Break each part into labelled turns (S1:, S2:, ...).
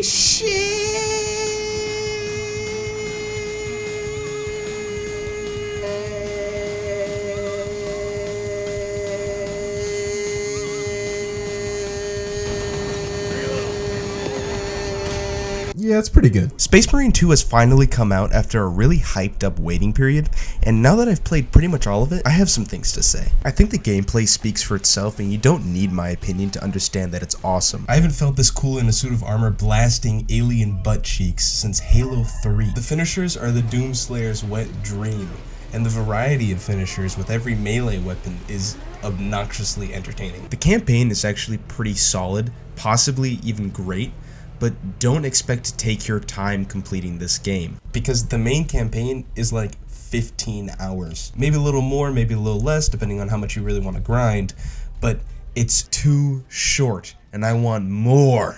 S1: shit. Yeah, it's pretty good. Space Marine 2 has finally come out after a really hyped up waiting period, and now that I've played pretty much all of it, I have some things to say. I think the gameplay speaks for itself, and you don't need my opinion to understand that it's awesome. I haven't felt this cool in a suit of armor blasting alien butt cheeks since Halo 3. The finishers are the Doomslayer's wet dream, and the variety of finishers with every melee weapon is obnoxiously entertaining. The campaign is actually pretty solid, possibly even great, but don't expect to take your time completing this game, because the main campaign is like 15 hours. Maybe a little more, maybe a little less, depending on how much you really want to grind, but it's too short, and I want more.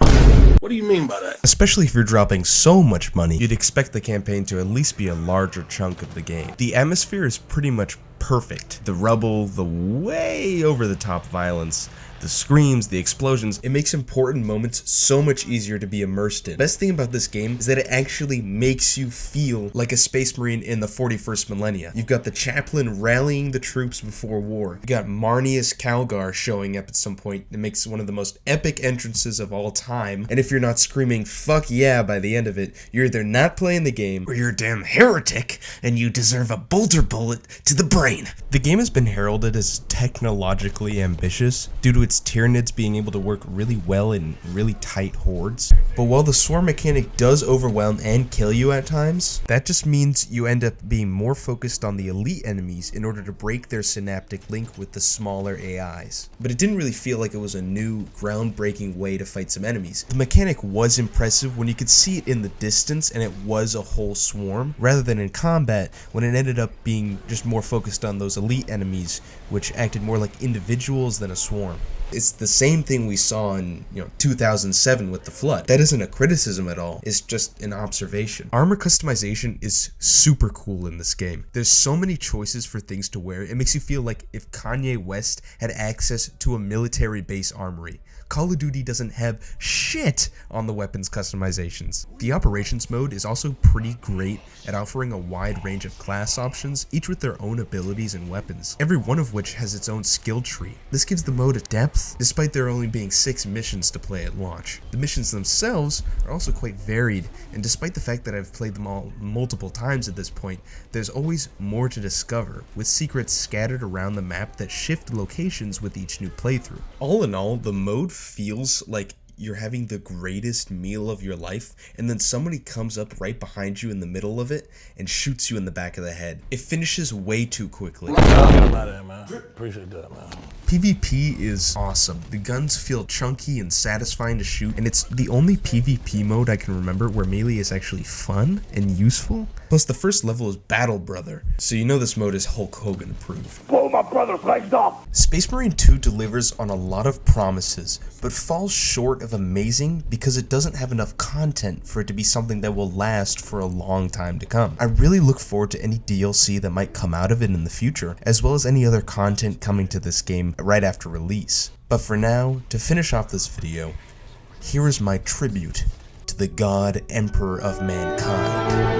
S2: What do you mean by that?
S1: Especially if you're dropping so much money, you'd expect the campaign to at least be a larger chunk of the game. The atmosphere is pretty much perfect. The rubble, the way over the top violence, the screams, the explosions, it makes important moments so much easier to be immersed in. Best thing about this game is that it actually makes you feel like a Space Marine in the 41st millennia. You've got the chaplain rallying the troops before war. You got Marneus Calgar showing up at some point. It makes one of the most epic entrances of all time. And if you're not screaming fuck yeah by the end of it, you're either not playing the game or you're a damn heretic and you deserve a bolter bullet to the brain. The game has been heralded as technologically ambitious due to its Tyranids being able to work really well in really tight hordes. But while the swarm mechanic does overwhelm and kill you at times, that just means you end up being more focused on the elite enemies in order to break their synaptic link with the smaller AIs. But it didn't really feel like it was a new, groundbreaking way to fight some enemies. The mechanic was impressive when you could see it in the distance and it was a whole swarm, rather than in combat when it ended up being just more focused on those elite enemies, which acted more like individuals than a swarm. It's the same thing we saw in 2007 with the Flood. That isn't a criticism at all, it's just an observation. Armor customization is super cool in this game. There's so many choices for things to wear, it makes you feel like if Kanye West had access to a military base armory. Call of Duty doesn't have shit on the weapons customizations. The operations mode is also pretty great at offering a wide range of class options, each with their own abilities and weapons, every one of which has its own skill tree. This gives the mode a depth, despite there only being 6 missions to play at launch. The missions themselves are also quite varied, and despite the fact that I've played them all multiple times at this point, there's always more to discover, with secrets scattered around the map that shift locations with each new playthrough. All in all, the mode feels like you're having the greatest meal of your life, and then somebody comes up right behind you in the middle of it and shoots you in the back of the head. It finishes way too quickly.
S2: Appreciate that, man.
S1: PvP is awesome. The guns feel chunky and satisfying to shoot, and it's the only PvP mode I can remember where melee is actually fun and useful. Plus, the first level is Battle Brother, so you know this mode is Hulk Hogan approved.
S2: Blow my brother's legs off!
S1: Space Marine 2 delivers on a lot of promises, but falls short of amazing because it doesn't have enough content for it to be something that will last for a long time to come. I really look forward to any DLC that might come out of it in the future, as well as any other content coming to this game right after release. But for now, to finish off this video, here is my tribute to the God Emperor of Mankind.